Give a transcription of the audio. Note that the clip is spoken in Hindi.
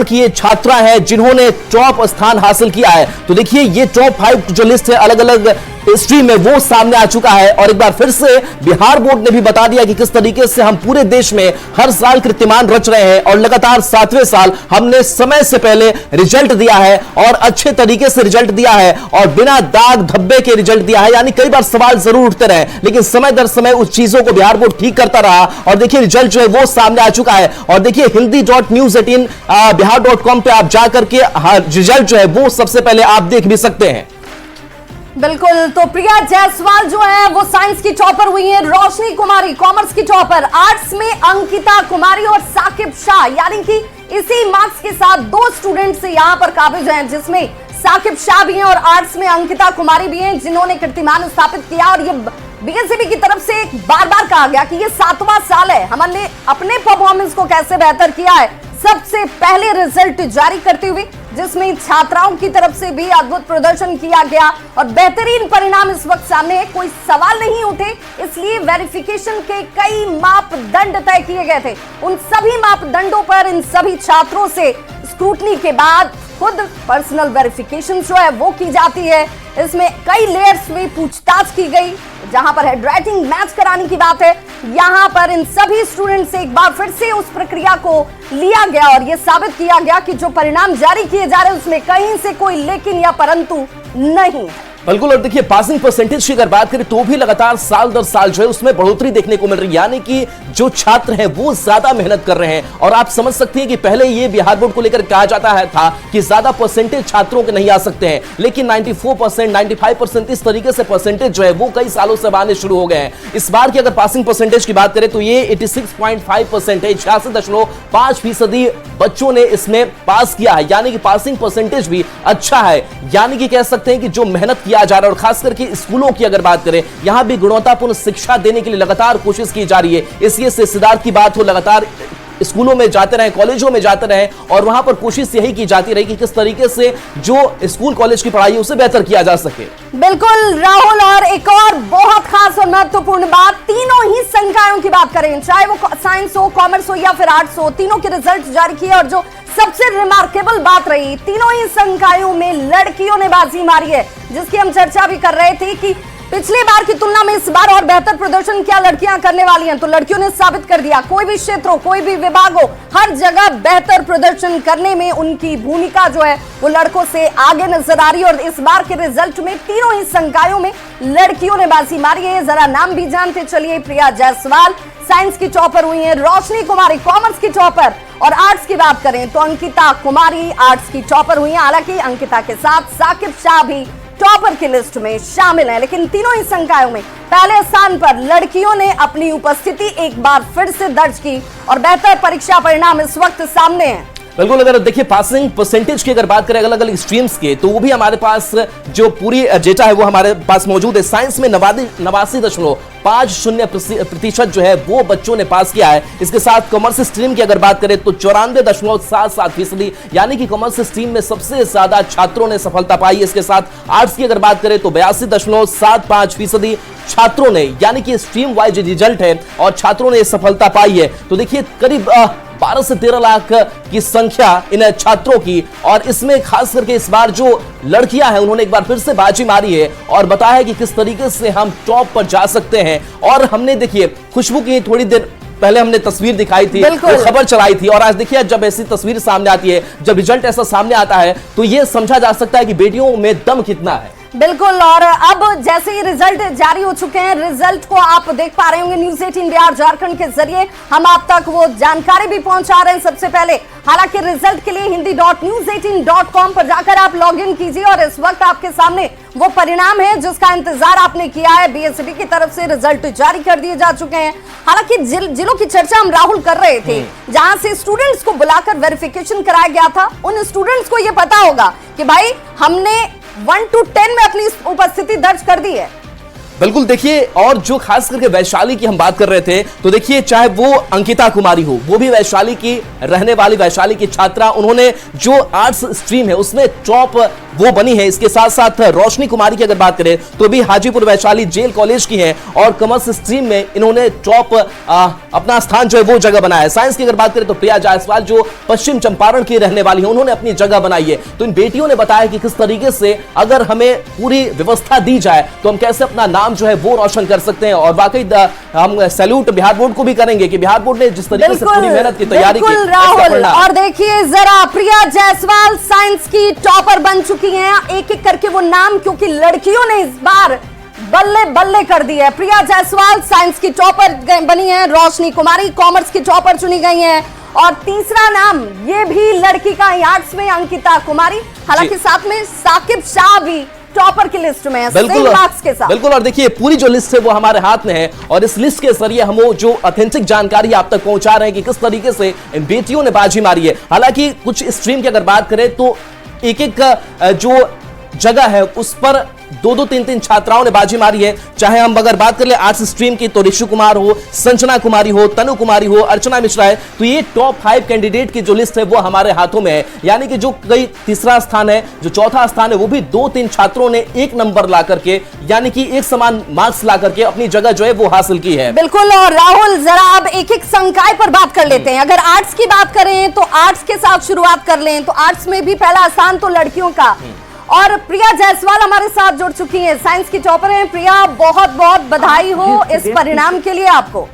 बिहार की ये छात्रा है जिन्होंने टॉप स्थान हासिल किया है। तो देखिए ये टॉप 5 जो लिस्ट है अलग अलग स्ट्रीम में वो सामने आ चुका है और एक बार फिर से बिहार बोर्ड ने भी बता दिया कि किस तरीके से हम पूरे देश में हर साल कीर्तिमान रच रहे हैं और लगातार 7वें साल हमने समय से पहले रिजल्ट दिया है और अच्छे तरीके से रिजल्ट दिया है और बिना दाग धब्बे के रिजल्ट दिया है। यानी कई बार सवाल जरूर उठते रहे लेकिन समय दर समय उस चीजों को बिहार बोर्ड ठीक करता रहा और देखिए रिजल्ट जो है वो सामने आ चुका है। और देखिए hindi.news18 बिहार.com पे आप जाकर के रिजल्ट जो है वो सबसे पहले आप देख भी सकते हैं। बिल्कुल, तो प्रिया जायसवाल जो है वो साइंस की टॉपर हुई है, रोशनी कुमारी कॉमर्स की टॉपर, आर्ट्स में अंकिता कुमारी और साकिब शाह, यानी कि इसी मार्क्स के साथ 2 स्टूडेंट्स यहां पर काबिज हैं जिसमें साकिब शाह भी हैं और आर्ट्स में अंकिता कुमारी भी हैं जिन्होंने कीर्तिमान स्थापित किया। और ये बीएससीबी की तरफ से बार बार कहा गया कि ये 7वां साल है, हमने अपने परफॉर्मेंस को कैसे बेहतर किया है, सबसे पहले रिजल्ट जारी करते हुए जिसमें छात्राओं की तरफ से भी अद्भुत प्रदर्शन किया गया और बेहतरीन परिणाम इस वक्त सामने है, कोई सवाल नहीं उठे, इसलिए वेरिफिकेशन के कई मापदंड तय किए गए थे। उन सभी मापदंडों पर इन सभी छात्रों से स्क्रूटनी के बाद खुद पर्सनल वेरिफिकेशन जो है वो की जाती है। इसमें कई लेयर्स में पूछताछ की गई, जहां पर हैंडराइटिंग मैच कराने की बात है, यहां पर इन सभी स्टूडेंट से एक बार फिर से उस प्रक्रिया को लिया गया और यह साबित किया गया कि जो परिणाम जारी किए जा रहे हैं उसमें कहीं से कोई लेकिन या परंतु नहीं है। बिल्कुल, और देखिए पासिंग परसेंटेज की अगर बात करें तो भी लगातार साल दर साल जो है उसमें बढ़ोतरी देखने को मिल रही है। यानी कि जो छात्र हैं वो ज्यादा मेहनत कर रहे हैं और आप समझ सकते हैं कि पहले ये बिहार बोर्ड को लेकर कहा जाता है था कि ज्यादा परसेंटेज छात्रों के नहीं आ सकते हैं, लेकिन 94%, 95% इस तरीके से परसेंटेज जो है वो कई सालों से आने शुरू हो गए हैं। इस बार की अगर पासिंग परसेंटेज की बात करें तो ये 86.5% है, 86.5% बच्चों ने इसमें पास किया है, यानी कि पासिंग परसेंटेज भी अच्छा है। यानी कि कह सकते हैं कि जो मेहनत किया जा रहा है और खास करके स्कूलों की अगर बात करें यहां भी गुणवत्तापूर्ण शिक्षा देने के लिए लगातार कोशिश की जा रही है। इसलिए सिद्धार्थ की बात हो, लगातार स्कूलों में जाते रहे, कॉलेजों में जाते रहे और वहां पर कोशिश यही की जाती रही कि किस तरीके से जो स्कूल कॉलेज की पढ़ाई है उसे बेहतर किया जा सके। बिल्कुल राहुल, और एक और बहुत खास और महत्वपूर्ण बात, तीनों ही संकायों की बात करें, चाहे वो साइंस हो, कॉमर्स हो या फिर आर्ट्स हो, तीनों के रिजल्ट जारी किए और जो सबसे रिमार्केबल बात रही, तीनों ही संकायों में लड़कियों ने बाजी मारी है, जिसकी हम चर्चा भी कर रहे थे कि पिछली बार की तुलना में इस बार और बेहतर प्रदर्शन क्या लड़कियां करने वाली हैं। तो लड़कियों ने साबित कर दिया, कोई भी क्षेत्र हो, कोई भी विभाग हो, हर जगह बेहतर प्रदर्शन करने में उनकी भूमिका जो है वो लड़कों से आगे नजर आ रही है। और इस बार के रिजल्ट में तीनों ही संकायों में लड़कियों ने बाजी मारी है। जरा नाम भी जानते चलिए। प्रिया जायसवाल साइंस की टॉपर हुई है, रोशनी कुमारी कॉमर्स की टॉपर, और आर्ट्स की बात करें तो अंकिता कुमारी आर्ट्स की टॉपर हुई है। हालांकि अंकिता के साथ साकिब शाह भी टॉपर की लिस्ट में शामिल है, लेकिन तीनों ही संकायों में पहले स्थान पर लड़कियों ने अपनी उपस्थिति एक बार फिर से दर्ज की और बेहतर परीक्षा परिणाम इस वक्त सामने हैं। बिल्कुल, अगर देखिए पासिंग परसेंटेज की अगर बात करें अलग अलग स्ट्रीम्स के तो वो भी हमारे पास जो पूरी डेटा है वो हमारे पास मौजूद है। साइंस में 89.50% जो है वो बच्चों ने पास किया है। इसके साथ कॉमर्स स्ट्रीम की अगर बात करें तो 94.77%, यानी कि कॉमर्स स्ट्रीम में सबसे ज्यादा छात्रों ने सफलता पाई। इसके साथ आर्ट्स की अगर बात करें तो 82.75% छात्रों ने, यानी कि स्ट्रीम वाइज रिजल्ट है और छात्रों ने सफलता पाई है। तो देखिए करीब 12 से 13 लाख की संख्या इन छात्रों की, और इसमें खास करके इस बार जो लड़कियां हैं उन्होंने एक बार फिर से बाजी मारी है और बताया है कि किस तरीके से हम टॉप पर जा सकते हैं। और हमने देखिए खुशबू की थोड़ी देर पहले हमने तस्वीर दिखाई थी, खबर चलाई थी, और आज देखिए जब ऐसी तस्वीर सामने आती है, जब रिजल्ट ऐसा सामने आता है तो यह समझा जा सकता है कि बेटियों में दम कितना है। बिल्कुल, और अब जैसे ही रिजल्ट जारी हो चुके हैं, रिजल्ट को आप देख पा रहे होंगे न्यूज़ 18 बिहार झारखंड के जरिए हम आप तक वो जानकारी भी पहुंचा रहे हैं सबसे पहले। हालांकि रिजल्ट के लिए hindi.news18.com पर जाकर आप लॉग इन कीजिए और इस वक्त आपके सामने वो परिणाम है जिसका इंतजार आपने किया है। बीएससीबी की तरफ से रिजल्ट जारी कर दिए जा चुके हैं। हालांकि जिलों की चर्चा हम राहुल कर रहे थे, जहां से स्टूडेंट्स को बुलाकर वेरिफिकेशन कराया गया था, उन स्टूडेंट्स को यह पता होगा कि भाई हमने 1 to 10 में अपनी उपस्थिति दर्ज कर दी है। बिल्कुल देखिए, और जो खास करके वैशाली की हम बात कर रहे थे, तो देखिए चाहे वो अंकिता कुमारी हो, वो भी वैशाली की रहने वाली, वैशाली की छात्रा, उन्होंने जो आर्ट्स स्ट्रीम है उसमें टॉप वो बनी है। इसके साथ साथ रोशनी कुमारी की अगर बात करें तो भी हाजीपुर वैशाली जेल कॉलेज की है और कॉमर्स स्ट्रीम में इन्होंने टॉप अपना स्थान जो है वो जगह बनाया है। साइंस की अगर बात करें तो प्रिया जायसवाल जो पश्चिम चंपारण की रहने वाली है, उन्होंने अपनी जगह बनाई है। तो इन बेटियों ने बताया कि किस तरीके से अगर हमें पूरी व्यवस्था दी जाए तो हम कैसे अपना नाम जो है वो रोशन कर सकते हैं। और वाकई हम सैल्यूट बिहार बोर्ड को भी करेंगे कि बिहार बोर्ड ने जिस तरीके से पूरी मेहनत की तैयारी की। राहुल, और देखिए जरा प्रिया जायसवाल साइंस की टॉपर बन चुकी हैं। एक एक करके वो नाम, क्योंकि लड़कियों ने इस बार बल्ले बल्ले कर दी है। प्रिया जायसवाल साइंस की टॉपर बनी है, रोशनी कुमारी कॉमर्स की टॉपर चुनी गई हैं, और तीसरा नाम ये भी लड़की का आर्ट्स में अंकिता कुमारी, हालांकि साथ में साकिब शाह भी टॉपर की लिस्ट में है, सेम मार्क्स के साथ। बिल्कुल, और देखिए पूरी जो लिस्ट है वो हमारे हाथ में है और इस लिस्ट के जरिए हम वो जो ऑथेंटिक जानकारी आप तक पहुंचा रहे हैं कि किस तरीके से इन बेटियों ने बाजी मारी है। हालांकि कुछ स्ट्रीम की अगर बात करें तो एक एक जो जगह है उस पर दो तीन छात्राओं ने बाजी मारी है। चाहे हम अगर बात कर ले आर्ट्स स्ट्रीम की तो ऋषि कुमार हो, संजना कुमारी हो, तनु कुमारी हो, अर्चना मिश्रा है, तो ये टॉप 5 कैंडिडेट की जो लिस्ट है वो हमारे हाथों में है। यानी कि जो कई तीसरा स्थान है, जो चौथा स्थान है, वो भी 2-3 छात्रों ने एक नंबर ला करके, यानी कि एक समान मार्क्स ला करके अपनी जगह जो है वो हासिल की है। बिल्कुल, और राहुल जरा अब एक एक संकाय पर बात कर लेते हैं। अगर आर्ट्स की बात करें तो आर्ट्स के साथ शुरुआत कर लें तो आर्ट्स में भी पहला स्थान तो लड़कियों का, और प्रिया जायसवाल हमारे साथ जुड़ चुकी हैं, साइंस की टॉपर हैं। प्रिया, बहुत बहुत बधाई हो इस परिणाम के लिए आपको।